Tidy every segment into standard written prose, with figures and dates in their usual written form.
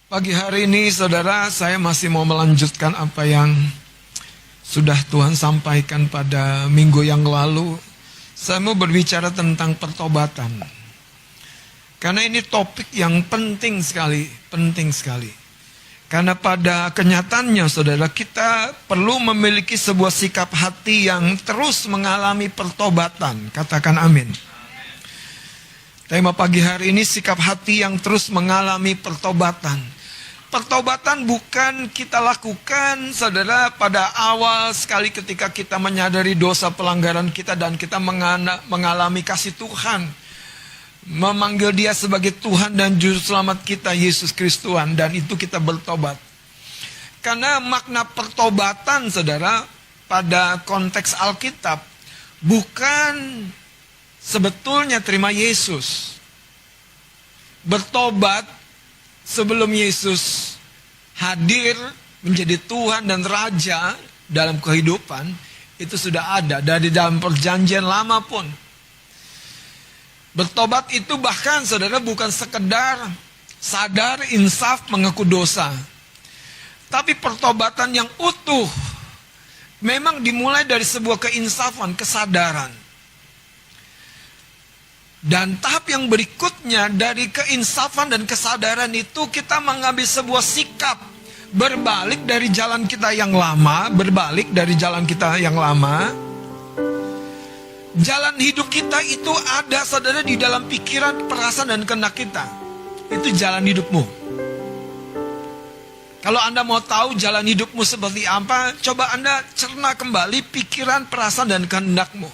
Pagi hari ini saudara, saya masih mau melanjutkan apa yang sudah Tuhan sampaikan pada minggu yang lalu. Saya mau berbicara tentang pertobatan. Karena ini topik yang penting sekali. Karena pada kenyataannya saudara, kita perlu memiliki sebuah sikap hati yang terus mengalami pertobatan. Katakan amin. Tema pagi hari ini sikap hati yang terus mengalami pertobatan. Pertobatan bukan kita lakukan, saudara, pada awal sekali ketika kita menyadari dosa pelanggaran kita dan kita mengalami kasih Tuhan. Memanggil Dia sebagai Tuhan dan Juru Selamat kita, Yesus Kristus, dan itu kita bertobat. Karena makna pertobatan, saudara, pada konteks Alkitab, bukan sebetulnya terima Yesus. Bertobat sebelum Yesus hadir menjadi Tuhan dan Raja dalam kehidupan, itu sudah ada dari dalam perjanjian lama pun. Bertobat itu bahkan saudara bukan sekedar sadar, insaf, mengaku dosa. Tapi pertobatan yang utuh memang dimulai dari sebuah keinsafan, kesadaran. Dan tahap yang berikutnya dari keinsafan dan kesadaran itu kita mengambil sebuah sikap berbalik dari jalan kita yang lama, Jalan hidup kita itu ada saudara di dalam pikiran, perasaan dan kehendak kita. Itu jalan hidupmu. Kalau Anda mau tahu jalan hidupmu seperti apa, coba Anda cerna kembali pikiran, perasaan dan kehendakmu.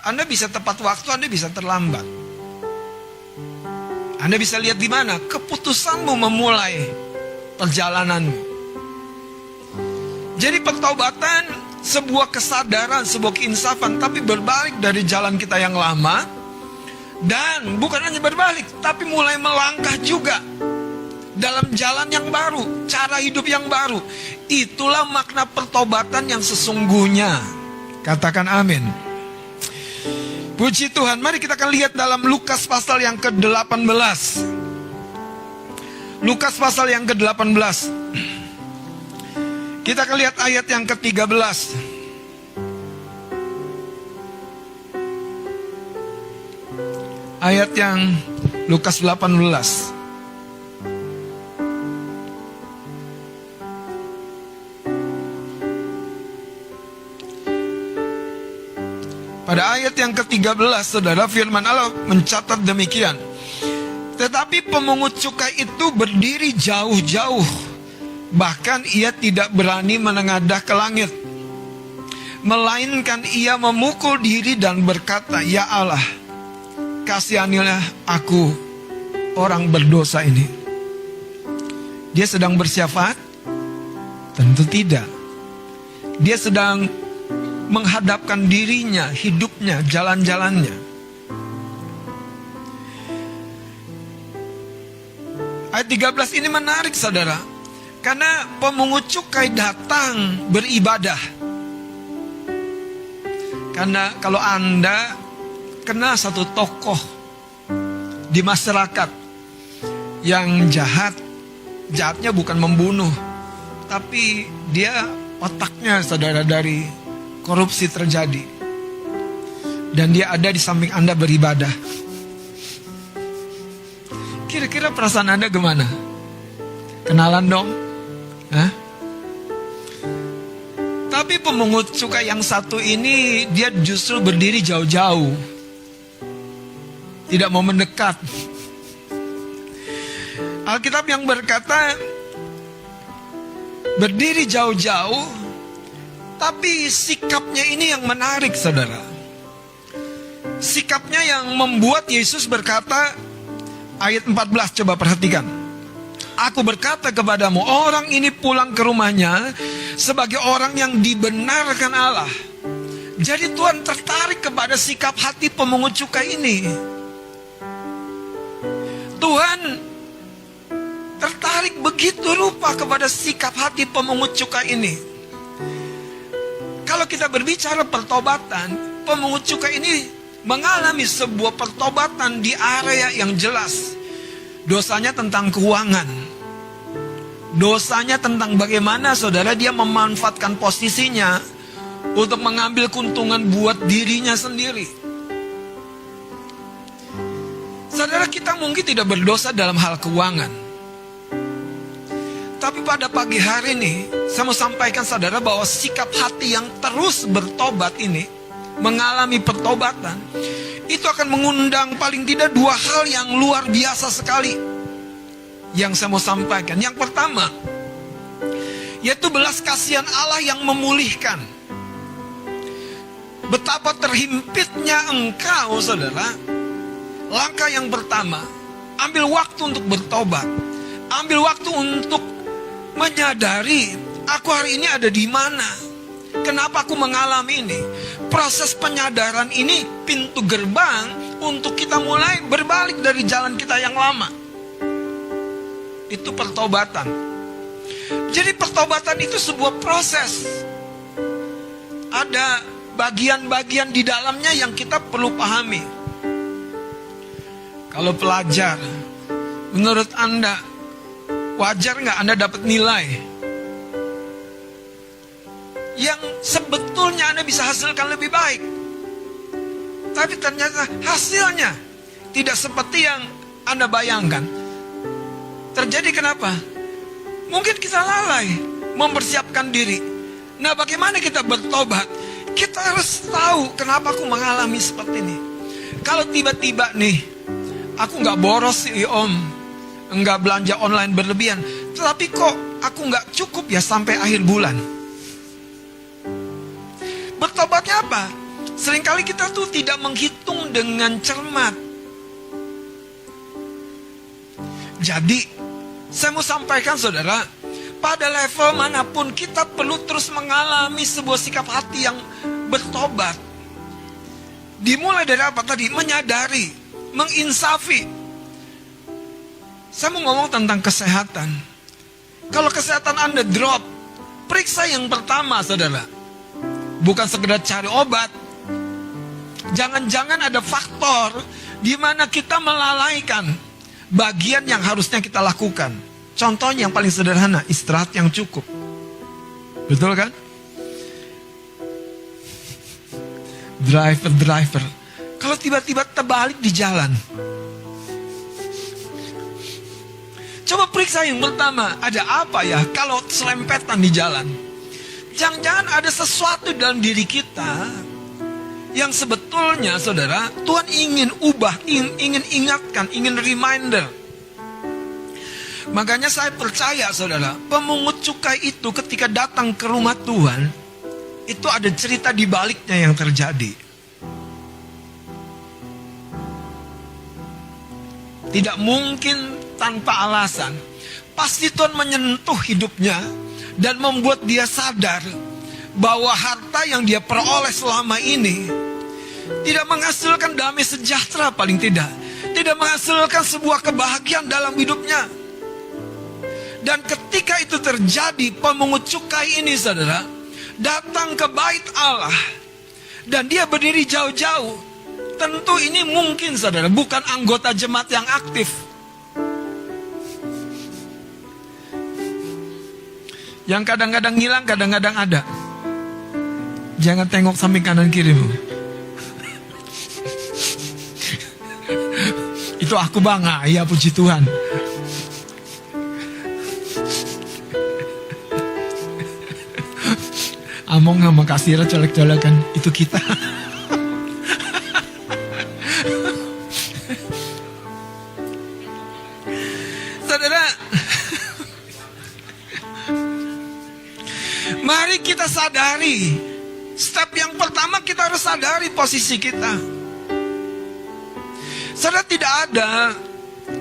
Anda bisa tepat waktu, Anda bisa terlambat. Anda bisa lihat di mana keputusanmu memulai perjalananmu. Jadi pertobatan sebuah kesadaran, sebuah keinsafan, tapi berbalik dari jalan kita yang lama. Dan bukan hanya berbalik, tapi mulai melangkah juga dalam jalan yang baru, cara hidup yang baru. Itulah makna pertobatan yang sesungguhnya. Katakan amin. Puji Tuhan, mari kita akan lihat dalam Lukas pasal yang ke-18. Lukas pasal yang ke-18. Kita akan lihat ayat yang ke-13. Ayat yang Lukas 18. Pada ayat yang ke-13, saudara, firman Allah mencatat demikian. Tetapi pemungut cukai itu berdiri jauh-jauh. Bahkan ia tidak berani menengadah ke langit. Melainkan ia memukul diri dan berkata, "Ya Allah, kasihanilah aku, orang berdosa ini." Dia sedang bersyafaat? Tentu tidak. Dia sedang menghadapkan dirinya, hidupnya, jalan-jalannya. Ayat 13 ini menarik saudara. Karena pemungut cukai datang beribadah. Karena kalau Anda kenal satu tokoh di masyarakat yang jahatnya bukan membunuh, tapi dia otaknya saudara dari korupsi terjadi. Dan dia ada di samping Anda beribadah. Kira-kira perasaan Anda gimana? Kenalan dong? Hah? Tapi pemungut cukai yang satu ini, dia justru berdiri jauh-jauh. Tidak mau mendekat. Alkitab yang berkata, berdiri jauh-jauh. Tapi sikapnya ini yang menarik saudara. Sikapnya yang membuat Yesus berkata, ayat 14 coba perhatikan. "Aku berkata kepadamu, orang ini pulang ke rumahnya sebagai orang yang dibenarkan Allah." Jadi Tuhan tertarik kepada sikap hati pemungut cukai ini. Tuhan tertarik begitu rupa kepada sikap hati pemungut cukai ini. Kalau kita berbicara pertobatan, pemungut cukai ini mengalami sebuah pertobatan di area yang jelas. Dosanya tentang keuangan. Dosanya tentang bagaimana saudara dia memanfaatkan posisinya untuk mengambil keuntungan buat dirinya sendiri. Saudara, kita mungkin tidak berdosa dalam hal keuangan. Tapi pada pagi hari ini, saya mau sampaikan saudara bahwa sikap hati yang terus bertobat ini, mengalami pertobatan, itu akan mengundang paling tidak dua hal yang luar biasa sekali yang saya mau sampaikan. Yang pertama, yaitu belas kasihan Allah yang memulihkan. Betapa terhimpitnya engkau, saudara. Langkah yang pertama, ambil waktu untuk bertobat. Ambil waktu untuk menyadari, aku hari ini ada di mana? Kenapa aku mengalami ini? Proses penyadaran ini pintu gerbang untuk kita mulai berbalik dari jalan kita yang lama. Itu pertobatan. Jadi pertobatan itu sebuah proses. Ada bagian-bagian di dalamnya yang kita perlu pahami. Kalau pelajar, menurut Anda, wajar nggak Anda dapat nilai yang sebetulnya Anda bisa hasilkan lebih baik, tapi ternyata hasilnya tidak seperti yang Anda bayangkan? Terjadi kenapa? Mungkin kita lalai mempersiapkan diri. Nah, bagaimana kita bertobat? Kita harus tahu kenapa aku mengalami seperti ini. Kalau tiba-tiba nih, aku nggak boros sih om, nggak belanja online berlebihan, tetapi kok aku nggak cukup ya sampai akhir bulan. Bertobatnya apa? Seringkali kita tuh tidak menghitung dengan cermat. Jadi, saya mau sampaikan saudara, pada level manapun kita perlu terus mengalami sebuah sikap hati yang bertobat. Dimulai dari apa tadi? Menyadari, menginsafi. Saya mau ngomong tentang kesehatan. Kalau kesehatan Anda drop, periksa yang pertama saudara. Bukan sekedar cari obat. Jangan-jangan ada faktor di mana kita melalaikan bagian yang harusnya kita lakukan. Contohnya yang paling sederhana, istirahat yang cukup. Betul kan? Driver. Kalau tiba-tiba terbalik di jalan, coba periksa yang pertama, ada apa ya kalau selempetan di jalan? Jangan-jangan ada sesuatu dalam diri kita yang sebetulnya saudara, Tuhan ingin ubah, ingin ingatkan, ingin reminder. Makanya saya percaya saudara, pemungut cukai itu ketika datang ke rumah Tuhan, itu ada cerita di baliknya yang terjadi. Tidak mungkin tanpa alasan. Pasti Tuhan menyentuh hidupnya dan membuat dia sadar bahwa harta yang dia peroleh selama ini tidak menghasilkan damai sejahtera, paling tidak. Tidak menghasilkan sebuah kebahagiaan dalam hidupnya. Dan ketika itu terjadi, pemungut cukai ini saudara datang ke bait Allah dan dia berdiri jauh-jauh. Tentu ini mungkin saudara bukan anggota jemaat yang aktif. Yang kadang-kadang hilang, kadang-kadang ada. Jangan tengok samping kanan kirimu. Itu aku bangga, ya puji Tuhan. Among sama kasirnya colek-colekan, itu kita. Saudara, mari kita sadari. Step yang pertama kita harus sadari posisi kita. Saudara, tidak ada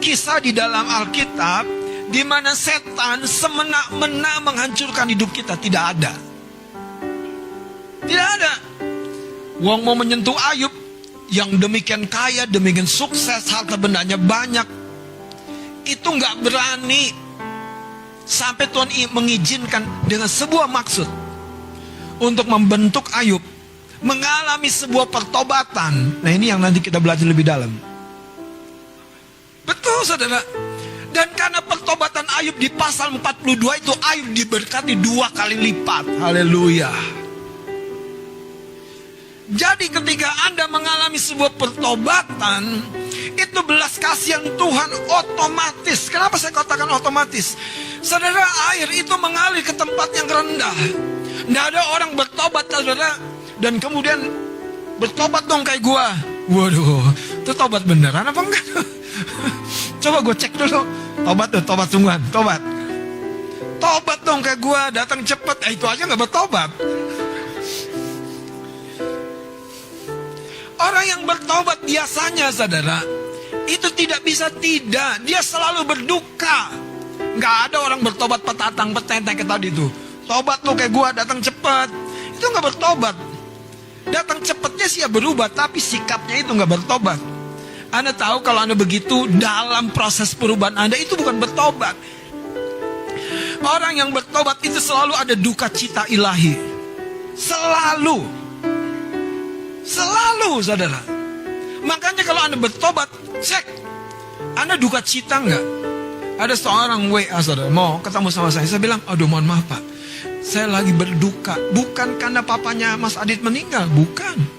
kisah di dalam Alkitab di mana setan semena-mena menghancurkan hidup kita. Tidak ada. Tidak ada. Wong mau menyentuh Ayub yang demikian kaya, demikian sukses, harta bendanya banyak, itu nggak berani. Sampai Tuhan mengizinkan dengan sebuah maksud untuk membentuk Ayub mengalami sebuah pertobatan. Nah, ini yang nanti kita belajar lebih dalam. Betul saudara. Dan karena pertobatan Ayub di pasal 42 itu, Ayub diberkati 2 kali lipat. Haleluya. Jadi ketika Anda mengalami sebuah pertobatan, itu belas kasihan Tuhan otomatis. Kenapa saya katakan otomatis? Saudara, air itu mengalir ke tempat yang rendah. Tidak ada orang bertobat, saudara, dan kemudian bertobat dong kayak gua. Waduh, itu tobat beneran apa enggak? Coba gue cek dulu. Tobat tuh, tobat sungguhan, tobat. Tobat dong kayak gua, datang cepet. Itu aja gak bertobat. Orang yang bertobat biasanya, saudara, itu tidak bisa tidak. Dia selalu berduka. Gak ada orang bertobat petatang petenteng kayak tadi tuh. Tobat tuh kayak gua, datang cepet. Itu gak bertobat. Datang cepetnya sih ya berubah, tapi sikapnya itu gak bertobat. Anda tahu kalau Anda begitu, dalam proses perubahan Anda itu bukan bertobat. Orang yang bertobat itu selalu ada duka cita ilahi. Selalu. Selalu, saudara. Makanya kalau Anda bertobat, cek, Anda duka cita enggak? Ada seorang WA, saudara, mau ketemu sama saya. Saya bilang, aduh mohon maaf Pak, saya lagi berduka. Bukan karena papanya Mas Adit meninggal, bukan.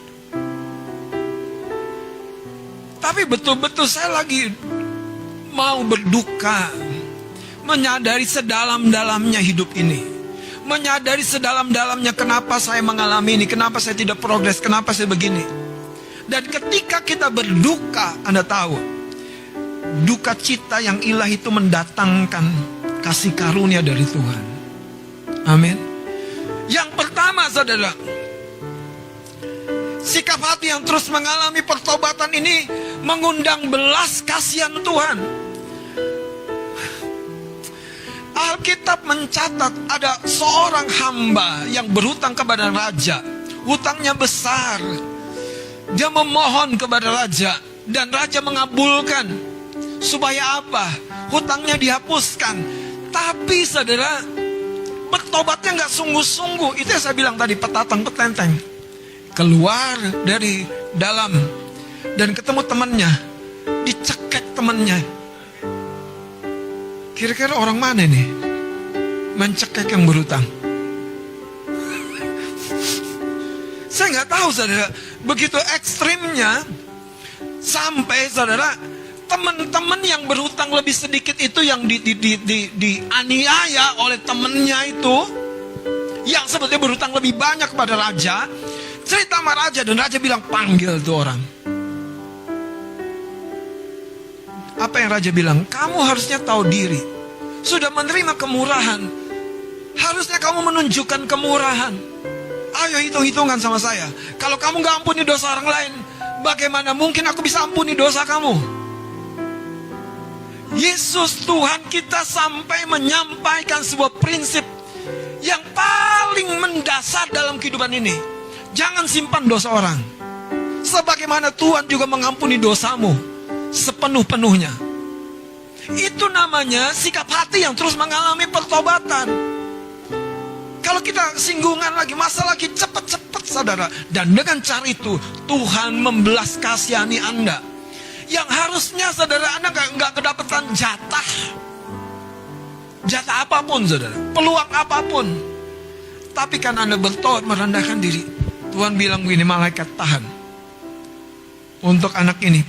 Tapi betul-betul saya lagi mau berduka. Menyadari sedalam-dalamnya hidup ini. Menyadari sedalam-dalamnya kenapa saya mengalami ini, kenapa saya tidak progres, kenapa saya begini. Dan ketika kita berduka, Anda tahu, duka cita yang ilahi itu mendatangkan kasih karunia dari Tuhan. Amin. Yang pertama, saudara, sikap hati yang terus mengalami pertobatan ini mengundang belas kasihan Tuhan. Alkitab mencatat ada seorang hamba yang berhutang kepada raja. Hutangnya besar. Dia memohon kepada raja, dan raja mengabulkan. Supaya apa? Hutangnya dihapuskan. Tapi saudara, bertobatnya gak sungguh-sungguh. Itu yang saya bilang tadi, petatang petenteng. Keluar dari dalam dan ketemu temannya, dicekek temannya. Kira-kira orang mana nih mencekek yang berhutang? Saya nggak tahu, saudara. Begitu ekstrimnya sampai, saudara, teman-teman yang berhutang lebih sedikit itu yang dianiaya oleh temennya itu, yang sebetulnya berhutang lebih banyak kepada raja. Cerita sama raja, dan raja bilang panggil tuh orang. Apa yang raja bilang? Kamu harusnya tahu diri. Sudah menerima kemurahan, harusnya kamu menunjukkan kemurahan. Ayo hitung-hitungan sama saya. Kalau kamu gak ampuni dosa orang lain, bagaimana mungkin aku bisa ampuni dosa kamu? Yesus Tuhan kita sampai menyampaikan sebuah prinsip yang paling mendasar dalam kehidupan ini. Jangan simpan dosa orang. Sebagaimana Tuhan juga mengampuni dosamu sepenuh-penuhnya. Itu namanya sikap hati yang terus mengalami pertobatan. Kalau kita singgungan lagi, masalah lagi, cepat-cepat, saudara. Dan dengan cara itu Tuhan membelas kasihani Anda. Yang harusnya, saudara, Anda gak kedapatan jatah apapun, saudara, peluang apapun. Tapi kan Anda bertobat, merendahkan diri, Tuhan bilang begini, malaikat tahan. Untuk anak ini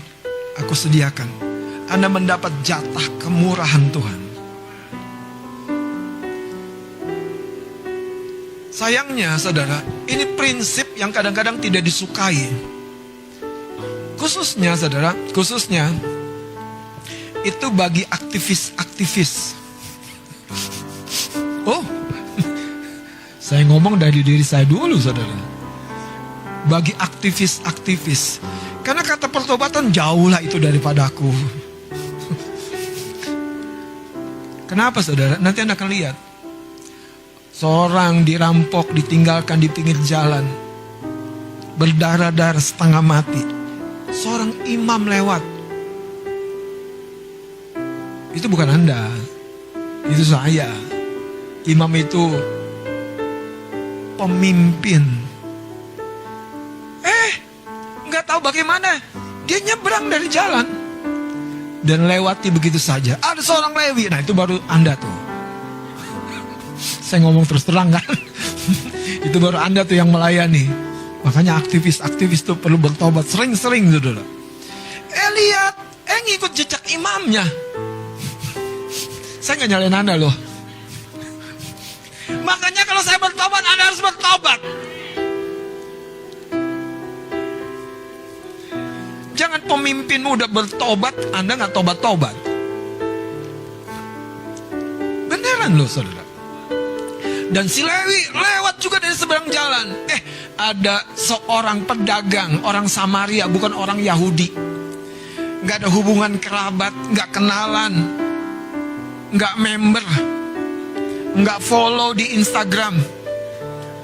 aku sediakan. Anda mendapat jatah kemurahan Tuhan. Sayangnya, saudara, ini prinsip yang kadang-kadang tidak disukai. Khususnya, saudara, khususnya itu bagi aktivis-aktivis. Oh, saya ngomong dari diri saya dulu, saudara. Bagi aktivis-aktivis. Karena kata pertobatan jauhlah itu daripada aku. Kenapa, saudara? Nanti Anda akan lihat. Seorang dirampok, ditinggalkan di pinggir jalan, berdarah-darah setengah mati. Seorang imam lewat. Itu bukan Anda, itu saya. Imam itu pemimpin. Gak tahu bagaimana, dia nyebrang dari jalan. dan lewati begitu saja. Ada seorang Lewi, nah itu baru Anda tuh. Saya ngomong terus terang kan. Itu baru Anda tuh yang melayani. Makanya aktivis-aktivis tuh perlu bertobat sering-sering saudara. Lihat, ngikut jejak imamnya. Saya nggak nyalain Anda loh. Makanya kalau saya bertobat, Anda harus bertobat. Jangan pemimpinmu udah bertobat, Anda nggak tobat-tobat. Beneran loh saudara. Dan si Lewi lewat juga dari seberang jalan. Ada seorang pedagang, orang Samaria, bukan orang Yahudi. Nggak ada hubungan kerabat, nggak kenalan, nggak member, nggak follow di Instagram,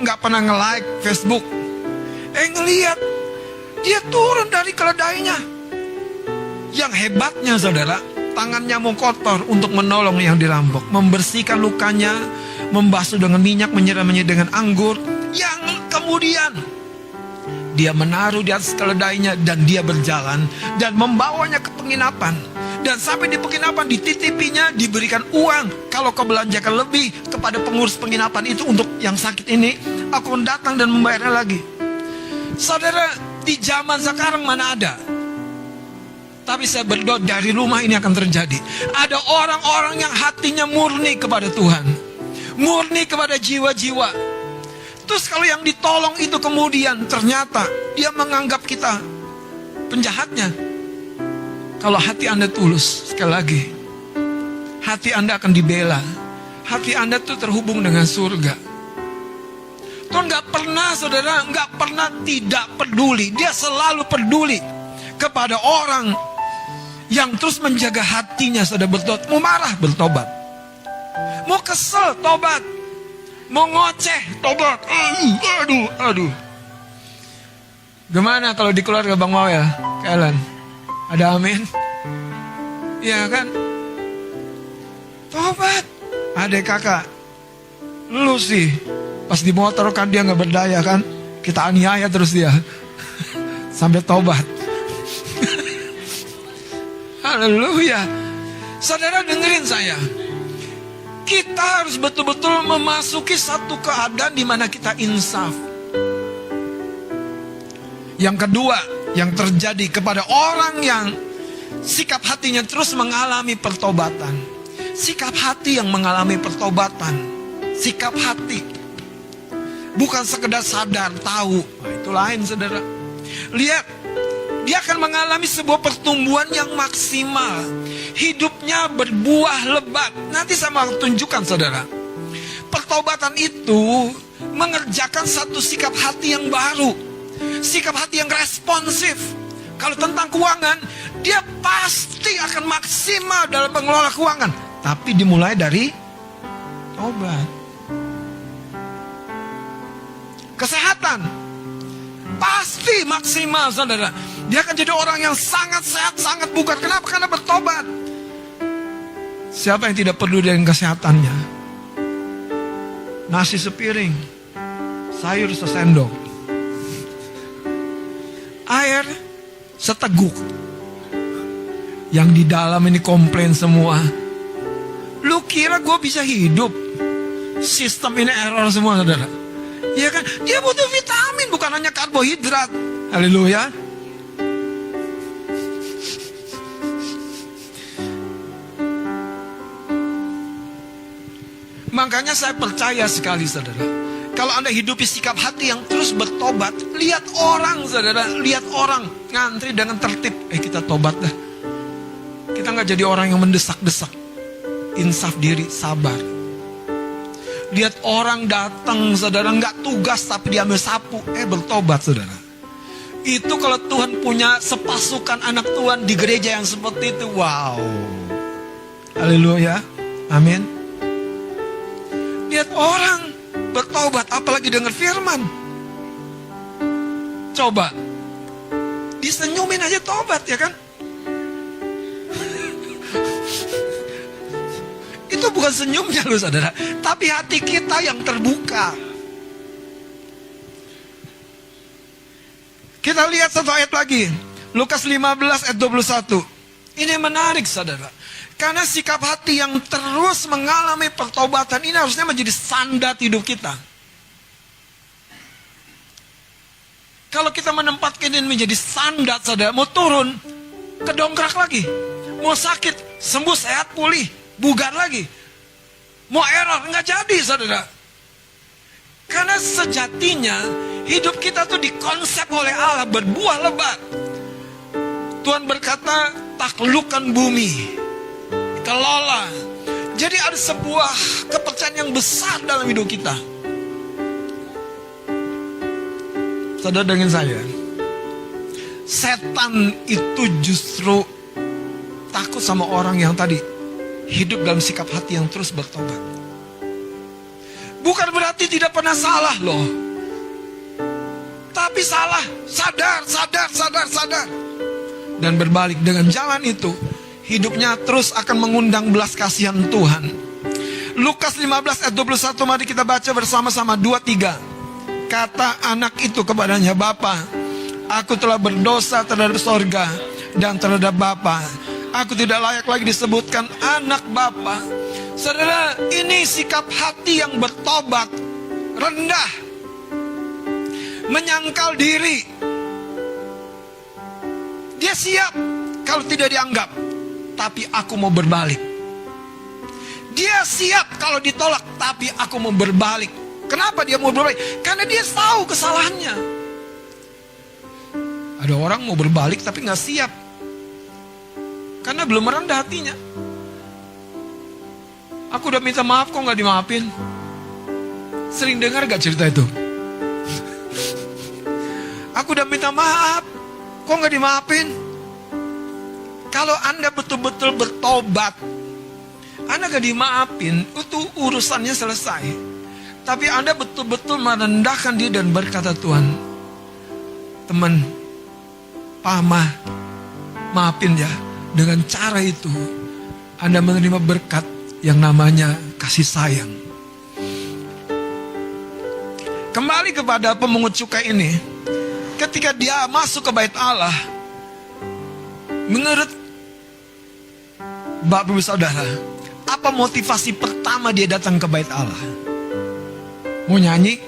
nggak pernah nge-like Facebook. Ngelihat dia turun dari keledainya. Yang hebatnya saudara, tangannya mau kotor untuk menolong yang dirampok, membersihkan lukanya, membasuh dengan minyak, menyiramnya dengan anggur. Yang kemudian dia menaruh di atas keledainya dan dia berjalan dan membawanya ke penginapan. Dan sampai di penginapan dititipinya, diberikan uang. Kalau kau belanjakan lebih kepada pengurus penginapan itu untuk yang sakit ini, aku datang dan membayarnya lagi. Saudara, di zaman sekarang mana ada? Tapi saya berdoa dari rumah ini akan terjadi. Ada orang-orang yang hatinya murni kepada Tuhan, murni kepada jiwa-jiwa. Terus kalau yang ditolong itu kemudian ternyata dia menganggap kita penjahatnya. Kalau hati Anda tulus, sekali lagi, hati Anda akan dibela. Hati Anda tuh terhubung dengan surga. Tuhan gak pernah saudara, gak pernah tidak peduli. Dia selalu peduli kepada orang yang terus menjaga hatinya. Saudara bertobat, mau marah bertobat, mau kesel tobat, mau ngoceh tobat. Aduh. Gimana kalau di keluarga Bang Mawel, Kalian? Ada amin? Iya kan? Tobat. Adek kakak, lu sih pas di motor kan dia gak berdaya kan, kita aniaya terus dia sampai tobat. Haleluya. Saudara dengerin saya, kita harus betul-betul memasuki satu keadaan di mana kita insaf. Yang kedua yang terjadi kepada orang yang sikap hatinya terus mengalami pertobatan. Sikap hati yang mengalami pertobatan, sikap hati, bukan sekedar sadar, tahu. Nah, itu lain saudara. Lihat, dia akan mengalami sebuah pertumbuhan yang maksimal. Hidupnya berbuah lebat. Nanti saya mau tunjukkan saudara. Pertobatan itu mengerjakan satu sikap hati yang baru. Sikap hati yang responsif. Kalau tentang keuangan, dia pasti akan maksimal dalam mengelola keuangan. Tapi dimulai dari tobat. Kesehatan pasti maksimal saudara. Dia akan jadi orang yang sangat sehat, sangat bugar. Kenapa? Karena bertobat. Siapa yang tidak peduli dengan kesehatannya? Nasi sepiring, sayur sesendok, air seteguk. Yang di dalam ini komplain semua. Lu kira gue bisa hidup? Sistem ini error semua saudara. Ya kan? Dia butuh vitamin, bukan hanya karbohidrat. Haleluya. Makanya saya percaya sekali saudara, kalau Anda hidupi sikap hati yang terus bertobat, lihat orang saudara, lihat orang ngantri dengan tertib. Kita tobat dah. Kita gak jadi orang yang mendesak-desak. Insaf diri, sabar. Lihat orang datang saudara, gak tugas tapi diambil sapu. Bertobat saudara. Itu kalau Tuhan punya sepasukan anak Tuhan di gereja yang seperti itu, wow. Haleluya, amin. Lihat orang bertobat, apalagi dengar firman. Coba disenyumin aja tobat, ya kan? Itu bukan senyumnya loh saudara, tapi hati kita yang terbuka. Kita lihat satu ayat lagi, Lukas 15 ayat 21. Ini menarik saudara. Karena sikap hati yang terus mengalami pertobatan ini harusnya menjadi standar hidup kita. Kalau kita menempatkan ini menjadi standar saudara, mau turun, kedongkrak lagi. Mau sakit, sembuh, sehat, pulih, bugar lagi. Mau error, nggak jadi saudara. Karena sejatinya hidup kita tuh dikonsep oleh Allah berbuah lebat. Tuhan berkata, taklukkan bumi, kelola. Jadi ada sebuah kepercayaan yang besar dalam hidup kita. Saudara dengan saya, setan itu justru takut sama orang yang tadi hidup dalam sikap hati yang terus bertobat. Bukan berarti tidak pernah salah loh. Tapi salah, sadar. Dan berbalik dengan jalan itu, hidupnya terus akan mengundang belas kasihan Tuhan. Lukas 15 ayat 21, mari kita baca bersama-sama 2-3. Kata anak itu kepadanya, Bapa, aku telah berdosa terhadap sorga dan terhadap Bapa. Aku tidak layak lagi disebutkan anak Bapa. Saudara, ini sikap hati yang bertobat, rendah, menyangkal diri. Dia siap kalau tidak dianggap, tapi aku mau berbalik. Dia siap kalau ditolak, tapi aku mau berbalik. Kenapa dia mau berbalik? Karena dia tahu kesalahannya. Ada orang mau berbalik tapi gak siap, karena belum merendah hatinya. Aku udah minta maaf kok gak dimaafin. Sering dengar gak cerita itu? Aku udah minta maaf kok gak dimaafin. Kalau Anda betul-betul bertobat, Anda gak dimaafin, itu urusannya selesai. Tapi Anda betul-betul merendahkan diri dan berkata, Tuhan, teman, Pama, maafin ya. Dengan cara itu Anda menerima berkat yang namanya kasih sayang. Kembali kepada pemungut cukai ini, ketika dia masuk ke bait Allah, menurut Bapak Ibu Saudara, apa motivasi pertama dia datang ke bait Allah? Mau nyanyi?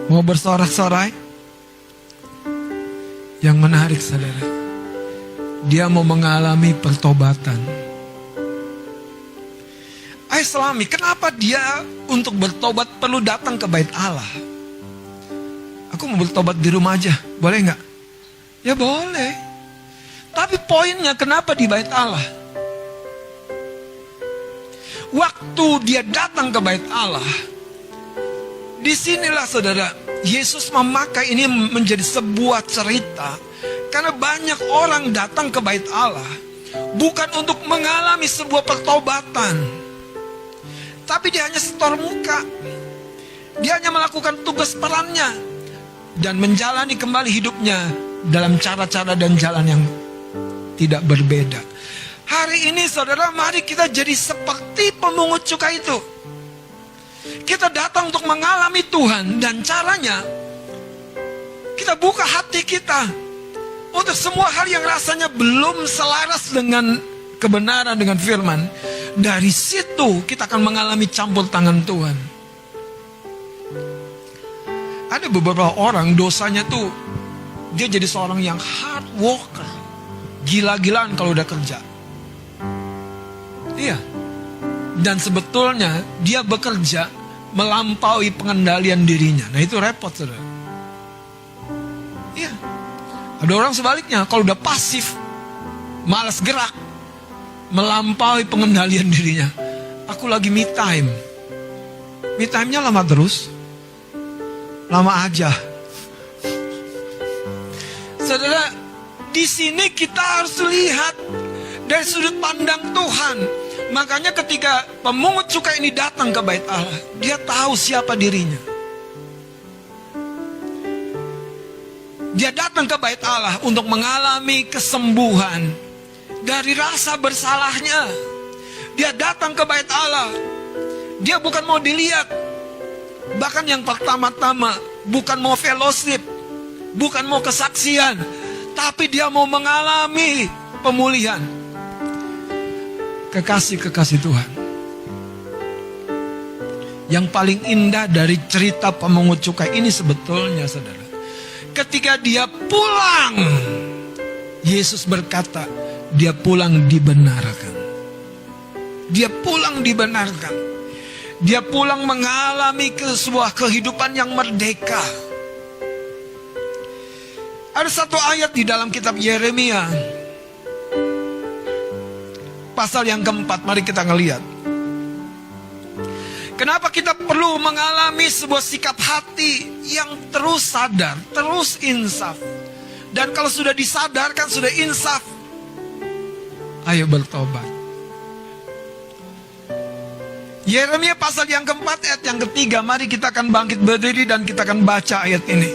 Mau bersorak-sorai? Yang menarik saudara, dia mau mengalami pertobatan. Islami, kenapa dia untuk bertobat perlu datang ke bait Allah? Aku mau bertobat di rumah aja, boleh gak? Ya boleh. Tapi poinnya kenapa di bait Allah? Waktu dia datang ke bait Allah, disinilah saudara, Yesus memakai ini menjadi sebuah cerita. Karena banyak orang datang ke bait Allah bukan untuk mengalami sebuah pertobatan, tapi dia hanya setor muka. Dia hanya melakukan tugas perannya dan menjalani kembali hidupnya dalam cara-cara dan jalan yang tidak berbeda. Hari ini saudara, mari kita jadi seperti pemungut cukai itu. Kita datang untuk mengalami Tuhan, dan caranya kita buka hati kita untuk semua hal yang rasanya belum selaras dengan kebenaran, dengan firman. Dari situ kita akan mengalami campur tangan Tuhan. Ada beberapa orang dosanya tuh dia jadi seorang yang hard worker, gila-gilaan kalau udah kerja. Iya. Dan sebetulnya dia bekerja melampaui pengendalian dirinya. Nah itu repot saudara. Iya. Ada orang sebaliknya, kalau udah pasif, malas gerak, melampaui pengendalian dirinya. Aku lagi me time. Me time-nya lama terus. Lama aja. Saudara, di sini kita harus lihat dari sudut pandang Tuhan. Makanya ketika pemungut cukai ini datang ke bait Allah, dia tahu siapa dirinya. Dia datang ke bait Allah untuk mengalami kesembuhan dari rasa bersalahnya. Dia datang ke bait Allah, dia bukan mau dilihat. Bahkan yang pertama-tama bukan mau fellowship, bukan mau kesaksian, tapi dia mau mengalami pemulihan. Kekasih-kekasih Tuhan, yang paling indah dari cerita pemungut cukai ini sebetulnya, saudara, ketika dia pulang, Yesus berkata, dia pulang dibenarkan. Dia pulang dibenarkan. Dia pulang mengalami sebuah kehidupan yang merdeka. Ada satu ayat di dalam kitab Yeremia, pasal yang keempat, mari kita ngelihat. Kenapa kita perlu mengalami sebuah sikap hati yang terus sadar, terus insaf. Dan kalau sudah disadarkan, sudah insaf, ayo bertobat. Yeremia pasal yang keempat ayat yang ketiga. Mari kita akan bangkit berdiri dan kita akan baca ayat ini.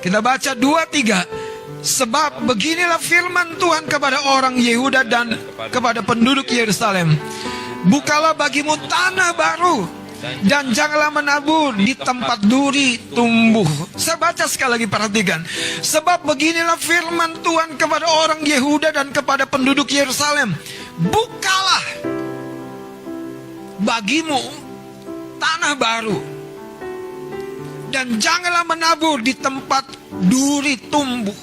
Kita baca 2-3. Sebab beginilah firman Tuhan kepada orang Yehuda dan kepada penduduk Yerusalem. Bukalah bagimu tanah baru, dan janganlah menabur di tempat duri tumbuh. Saya baca sekali lagi, perhatikan. Sebab beginilah firman Tuhan kepada orang Yehuda dan kepada penduduk Yerusalem. Bukalah bagimu tanah baru, dan janganlah menabur di tempat duri tumbuh.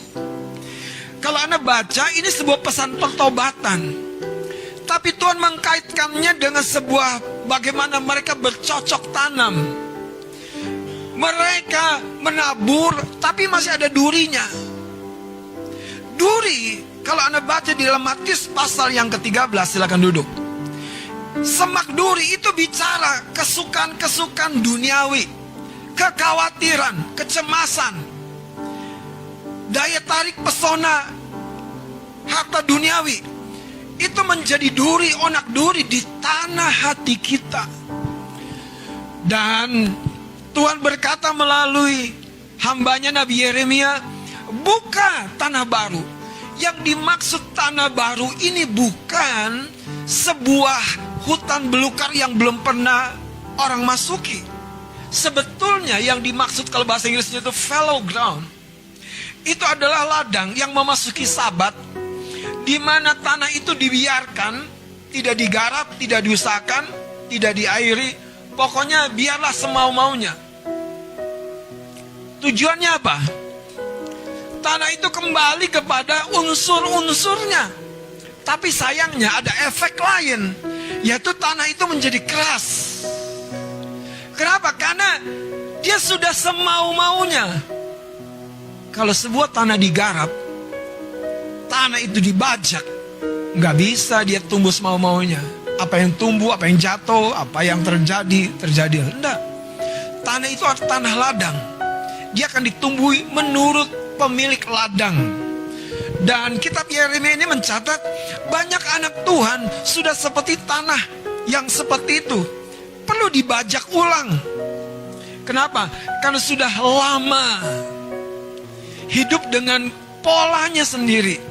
Kalau Anda baca, ini sebuah pesan pertobatan. Tapi Tuhan mengkaitkannya dengan sebuah bagaimana mereka bercocok tanam. Mereka menabur, tapi masih ada durinya. Duri, kalau Anda baca di dalam Matius pasal yang ke-13, silakan duduk. Semak duri itu bicara kesukaan-kesukaan duniawi, kekhawatiran, kecemasan, daya tarik pesona harta duniawi. Itu menjadi duri, onak duri di tanah hati kita. Dan Tuhan berkata melalui hambanya Nabi Yeremia, buka tanah baru. Yang dimaksud tanah baru ini bukan sebuah hutan belukar yang belum pernah orang masuki. Sebetulnya yang dimaksud kalau bahasa Inggrisnya itu fallow ground. Itu adalah ladang yang memasuki Sabat, di mana tanah itu dibiarkan, tidak digarap, tidak diusahakan, tidak diairi, pokoknya biarlah semau-maunya. Tujuannya apa? Tanah itu kembali kepada unsur-unsurnya. Tapi sayangnya ada efek lain, yaitu tanah itu menjadi keras. Kenapa? Karena dia sudah semau-maunya. Kalau sebuah tanah digarap, tanah itu dibajak, nggak bisa dia tumbuh semau-maunya. Apa yang tumbuh, apa yang jatuh, apa yang terjadi. Enggak. Tanah itu adalah tanah ladang. Dia akan ditumbuhi menurut pemilik ladang. Dan kitab Yeremia ini mencatat banyak anak Tuhan sudah seperti tanah yang seperti itu, perlu dibajak ulang. Kenapa? Karena sudah lama hidup dengan polanya sendiri,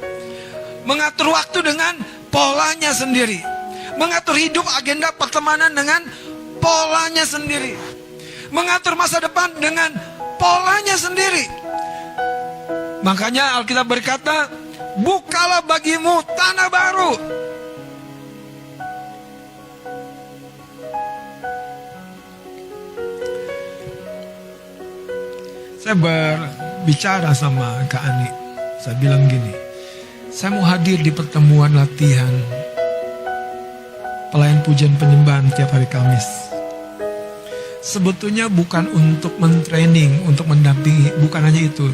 mengatur waktu dengan polanya sendiri, mengatur hidup agenda pertemanan dengan polanya sendiri, mengatur masa depan dengan polanya sendiri. Makanya Alkitab berkata, bukalah bagimu tanah baru. Saya berbicara sama Kak Ani. Saya bilang gini, saya mau hadir di pertemuan latihan pelayan pujian penyembahan tiap hari Kamis. Sebetulnya bukan untuk mentraining, untuk mendampingi, bukan hanya itu.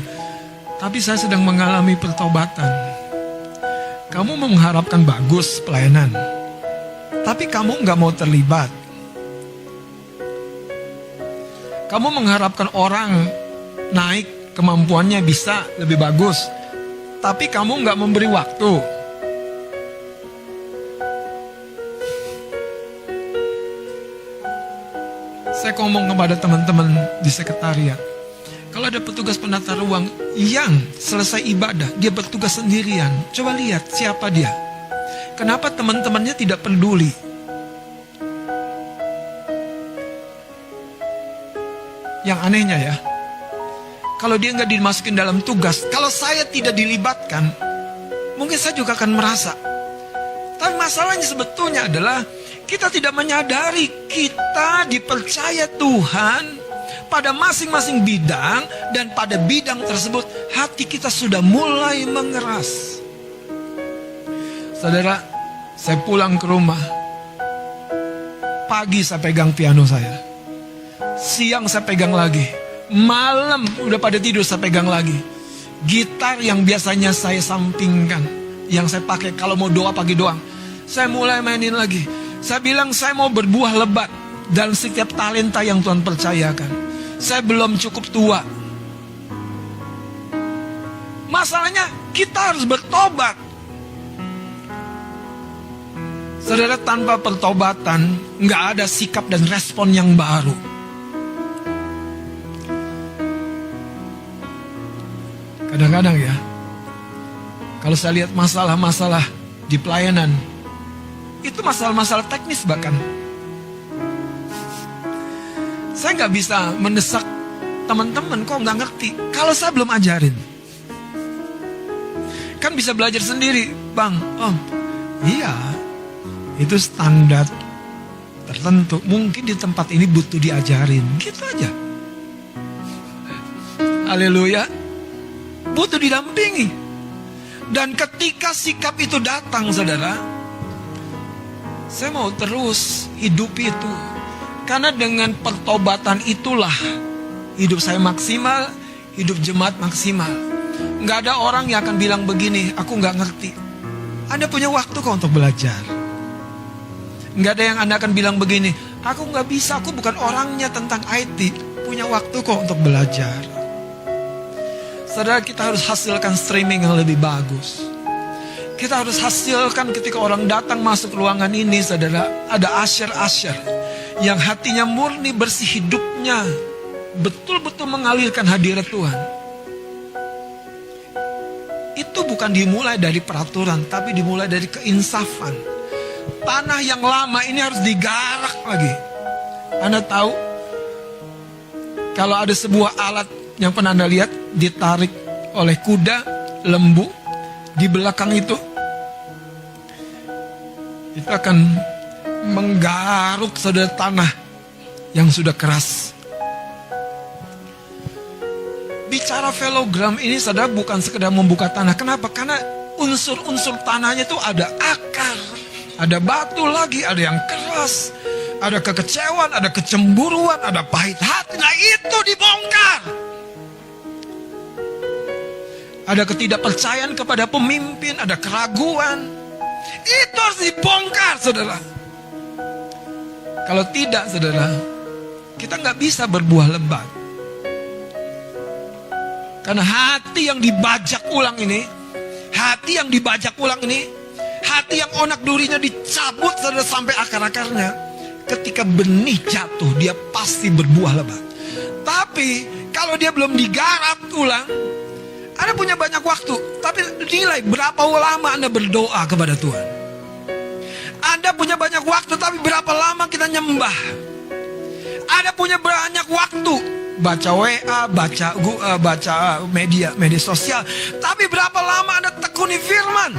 Tapi saya sedang mengalami pertobatan. Kamu mengharapkan bagus pelayanan, tapi kamu nggak mau terlibat. Kamu mengharapkan orang naik, kemampuannya bisa lebih bagus, tapi kamu nggak memberi waktu. Saya ngomong kepada teman-teman di sekretariat, kalau ada petugas penata ruang yang selesai ibadah, dia bertugas sendirian, coba lihat siapa dia. Kenapa teman-temannya tidak peduli? Yang anehnya ya, kalau dia nggak dimasukin dalam tugas, kalau saya tidak dilibatkan, mungkin saya juga akan merasa. Tapi masalahnya sebetulnya adalah kita tidak menyadari kita dipercaya Tuhan pada masing-masing bidang, dan pada bidang tersebut hati kita sudah mulai mengeras. Saudara, saya pulang ke rumah, pagi saya pegang piano saya, siang saya pegang lagi, malam udah pada tidur saya pegang lagi. Gitar yang biasanya saya sampingkan, yang saya pakai kalau mau doa pagi doang, saya mulai mainin lagi. Saya bilang saya mau berbuah lebat dalam setiap talenta yang Tuhan percayakan. Saya belum cukup tua. Masalahnya kita harus bertobat. Saudara, tanpa pertobatan nggak ada sikap dan respon yang baru. Kadang-kadang ya, kalau saya lihat masalah-masalah di pelayanan, itu masalah-masalah teknis bahkan. Saya nggak bisa mendesak teman-teman, kok nggak ngerti kalau saya belum ajarin. Kan bisa belajar sendiri, Bang. Om, iya, itu standar tertentu. Mungkin di tempat ini butuh diajarin, gitu aja. Haleluya. Butuh didampingi. Dan ketika sikap itu datang, saudara, saya mau terus hidupi itu. Karena dengan pertobatan itulah hidup saya maksimal, hidup jemaat maksimal. Nggak ada orang yang akan bilang begini, aku nggak ngerti. Anda punya waktu kok untuk belajar. Nggak ada yang Anda akan bilang begini, aku nggak bisa, aku bukan orangnya tentang IT. Punya waktu kok untuk belajar. Saudara, kita harus hasilkan streaming yang lebih bagus. Kita harus hasilkan ketika orang datang masuk ruangan ini, saudara, ada usher-usher yang hatinya murni, bersih, hidupnya betul-betul mengalirkan hadirat Tuhan. Itu bukan dimulai dari peraturan, tapi dimulai dari keinsafan. Tanah yang lama ini harus digarak lagi. Anda tahu, kalau ada sebuah alat yang pernah Anda lihat ditarik oleh kuda, lembu, di belakang itu akan menggaruk saudara tanah yang sudah keras. Bicara velogram ini saudara bukan sekedar membuka tanah. Kenapa? Karena unsur-unsur tanahnya itu ada akar, ada batu lagi, ada yang keras, ada kekecewaan, ada kecemburuan, ada pahit hati. Nah itu dibongkar. Ada ketidakpercayaan kepada pemimpin, ada keraguan. Itu harus dibongkar, saudara. Kalau tidak, saudara, kita nggak bisa berbuah lebat. Karena hati yang dibajak ulang ini, hati yang onak durinya dicabut, saudara, sampai akar-akarnya. Ketika benih jatuh, dia pasti berbuah lebat. Tapi kalau dia belum digarap ulang, Anda punya banyak waktu, tapi nilai berapa lama Anda berdoa kepada Tuhan. Anda punya banyak waktu, tapi berapa lama kita nyembah. Anda punya banyak waktu, baca WA, baca media sosial, tapi berapa lama Anda tekuni firman.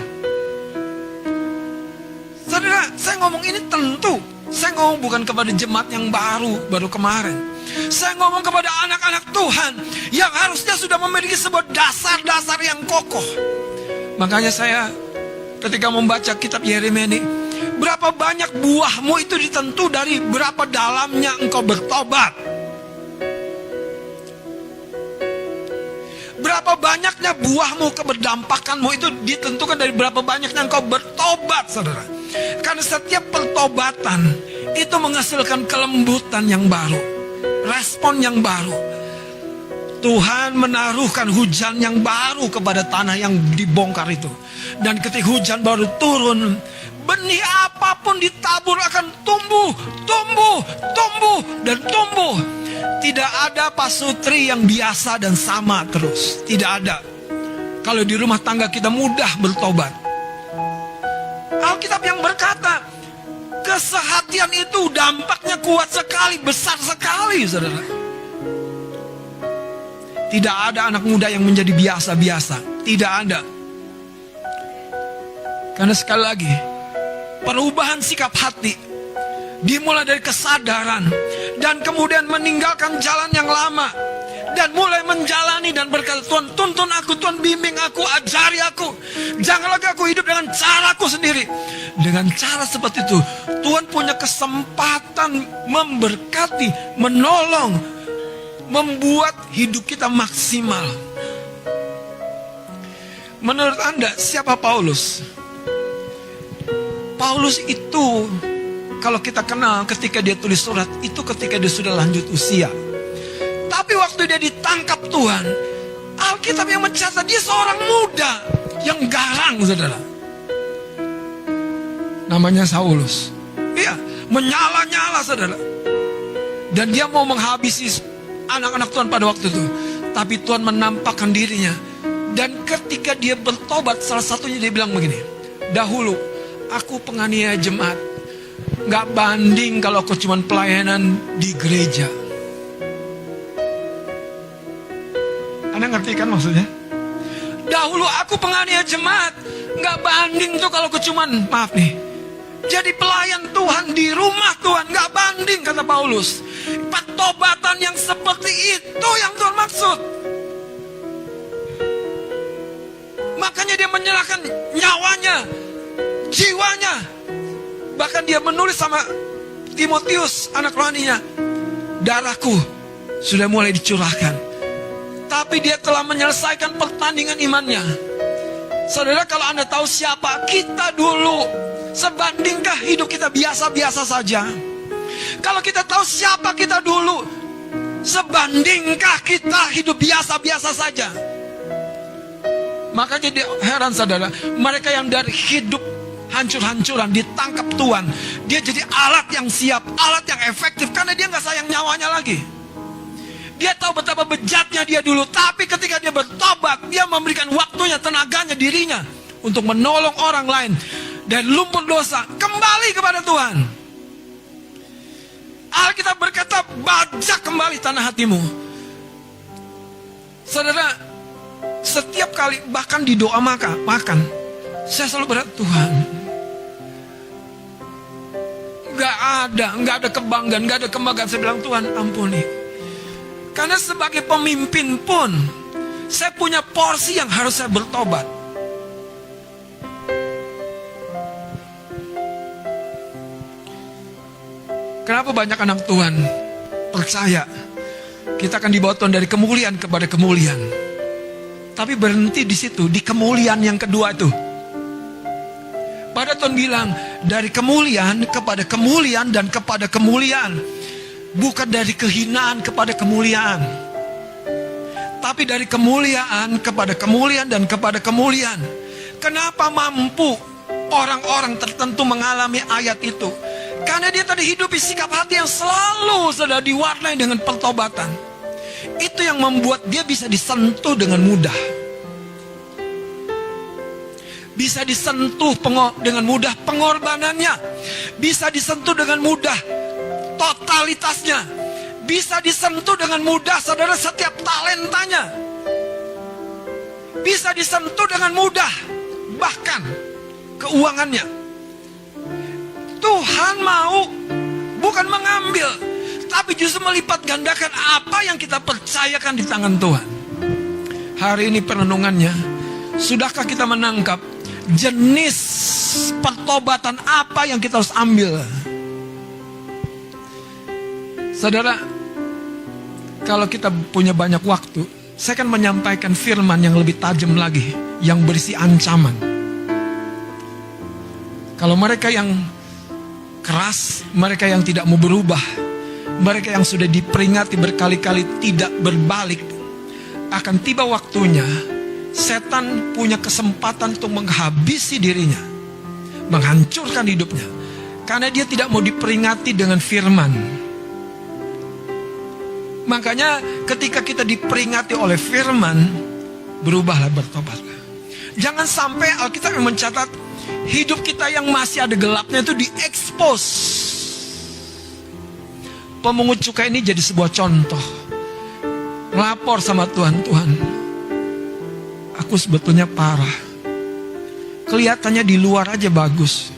Saudara, saya ngomong ini tentu, saya ngomong bukan kepada jemaat yang baru kemarin. Saya ngomong kepada anak-anak Tuhan yang harusnya sudah memiliki sebuah dasar-dasar yang kokoh. Makanya saya ketika membaca kitab Yeremia ini, berapa banyak buahmu itu ditentu dari berapa dalamnya engkau bertobat. Berapa banyaknya buahmu, keberdampakanmu itu ditentukan dari berapa banyaknya engkau bertobat, saudara. Karena setiap pertobatan itu menghasilkan kelembutan yang baru, respon yang baru. Tuhan menaruhkan hujan yang baru kepada tanah yang dibongkar itu. Dan ketika hujan baru turun, benih apapun ditabur akan tumbuh, dan tumbuh. Tidak ada pasutri yang biasa dan sama terus. Tidak ada. Kalau di rumah tangga kita mudah bertobat. Alkitab yang berkata, kesehatian itu dampaknya kuat sekali, besar sekali, saudara. Tidak ada anak muda yang menjadi biasa-biasa. Tidak ada. Karena sekali lagi, perubahan sikap hati dimulai dari kesadaran dan kemudian meninggalkan jalan yang lama dan mulai menjalani dan berkata, Tuhan tuntun aku, Tuhan bimbing aku, ajari aku. Jangan lagi aku hidup dengan caraku sendiri. Dengan cara seperti itu, Tuhan punya kesempatan memberkati, menolong, membuat hidup kita maksimal. Menurut Anda, siapa Paulus? Paulus itu, kalau kita kenal ketika dia tulis surat, itu ketika dia sudah lanjut usia. Tapi waktu dia ditangkap Tuhan, Alkitab yang mencatat dia seorang muda yang garang, saudara. Namanya Saulus. Iya, menyala-nyala, saudara. Dan dia mau menghabisi anak-anak Tuhan pada waktu itu. Tapi Tuhan menampakkan dirinya. Dan ketika dia bertobat, salah satunya dia bilang begini, dahulu aku penganiaya jemaat, gak banding kalau aku cuma pelayanan di gereja. Anda ngerti kan maksudnya? Dahulu aku penganiaya jemaat, gak banding tuh kalau aku cuma, maaf nih, jadi pelayan Tuhan di rumah Tuhan. Gak banding, kata Paulus. Pertobatan yang seperti itu yang Tuhan maksud. Makanya dia menyerahkan nyawanya, jiwanya. Bahkan dia menulis sama Timotius, anak rohaninya, darahku sudah mulai dicurahkan. Tapi dia telah menyelesaikan pertandingan imannya. Saudara, kalau Anda tahu siapa kita dulu, sebandingkah hidup kita biasa-biasa saja? Kalau kita tahu siapa kita dulu, sebandingkah kita hidup biasa-biasa saja? Makanya dia heran, saudara, mereka yang dari hidup hancur-hancuran ditangkap Tuhan, dia jadi alat yang siap, alat yang efektif, karena dia gak sayang nyawanya lagi. Dia tahu betapa bejatnya dia dulu, tapi ketika dia bertobat, dia memberikan waktunya, tenaganya, dirinya untuk menolong orang lain dan lumpur dosa kembali kepada Tuhan. Alkitab berkata, bajak kembali tanah hatimu. Saudara, setiap kali, bahkan di doa makan, saya selalu berkata, Tuhan, gak ada kebanggaan, gak ada kebanggaan. Saya bilang, Tuhan ampuni. Karena sebagai pemimpin pun, saya punya porsi yang harus saya bertobat. Kenapa banyak anak Tuhan percaya kita akan dibawa Tuhan dari kemuliaan kepada kemuliaan, tapi berhenti di situ, di kemuliaan yang kedua itu. Pada Tuhan bilang, dari kemuliaan kepada kemuliaan dan kepada kemuliaan. Bukan dari kehinaan kepada kemuliaan, tapi dari kemuliaan kepada kemuliaan dan kepada kemuliaan. Kenapa mampu orang-orang tertentu mengalami ayat itu? Karena dia tadi hidupi sikap hati yang selalu sudah diwarnai dengan pertobatan. Itu yang membuat dia bisa disentuh dengan mudah. Bisa disentuh dengan mudah pengorbanannya. Bisa disentuh dengan mudah totalitasnya. Bisa disentuh dengan mudah, saudara, setiap talentanya. Bisa disentuh dengan mudah, bahkan keuangannya. Tuhan mau bukan mengambil, tapi justru melipat gandakan apa yang kita percayakan di tangan Tuhan. Hari ini perenungannya, sudahkah kita menangkap jenis pertobatan apa yang kita harus ambil? Saudara, kalau kita punya banyak waktu, saya akan menyampaikan firman yang lebih tajam lagi, yang berisi ancaman. Kalau mereka yang keras, mereka yang tidak mau berubah, mereka yang sudah diperingati berkali-kali tidak berbalik, akan tiba waktunya setan punya kesempatan untuk menghabisi dirinya, menghancurkan hidupnya, karena dia tidak mau diperingati dengan firman. Makanya ketika kita diperingati oleh firman, berubahlah, bertobatlah. Jangan sampai Alkitab yang mencatat hidup kita yang masih ada gelapnya itu diekspos. Pemungut cukai ini jadi sebuah contoh. lapor sama Tuhan, Tuhan, aku sebetulnya parah. Kelihatannya di luar aja bagus.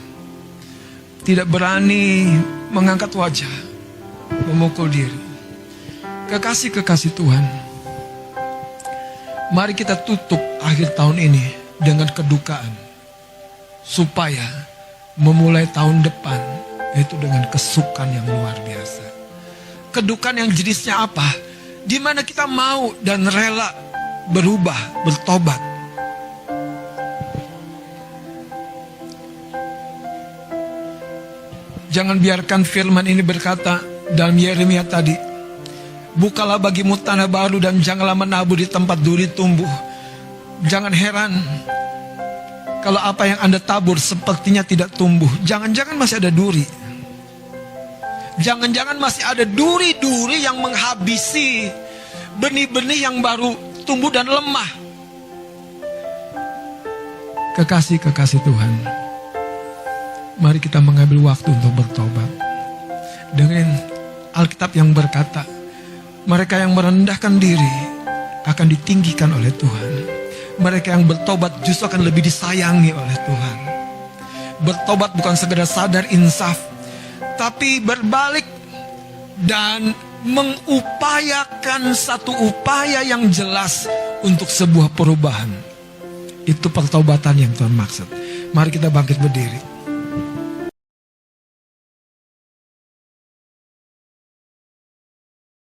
Tidak berani mengangkat wajah, memukul diri. Kekasih-kekasih Tuhan, mari kita tutup akhir tahun ini dengan kedukaan, supaya memulai tahun depan itu dengan kesukaan yang luar biasa. Kedukaan yang jenisnya apa? Di mana kita mau dan rela berubah, bertobat. Jangan biarkan firman ini berkata dalam Yeremia tadi, bukalah bagimu tanah baru dan janganlah menabur di tempat duri tumbuh. Jangan heran kalau apa yang Anda tabur sepertinya tidak tumbuh. Jangan-jangan masih ada duri. Jangan-jangan masih ada duri-duri yang menghabisi benih-benih yang baru tumbuh dan lemah. Kekasih-kekasih Tuhan, mari kita mengambil waktu untuk bertobat. Dengan Alkitab yang berkata, mereka yang merendahkan diri akan ditinggikan oleh Tuhan. Mereka yang bertobat justru akan lebih disayangi oleh Tuhan. Bertobat bukan sekedar sadar insaf, tapi berbalik dan mengupayakan satu upaya yang jelas untuk sebuah perubahan. Itu pertobatan yang Tuhan maksud. Mari kita bangkit berdiri.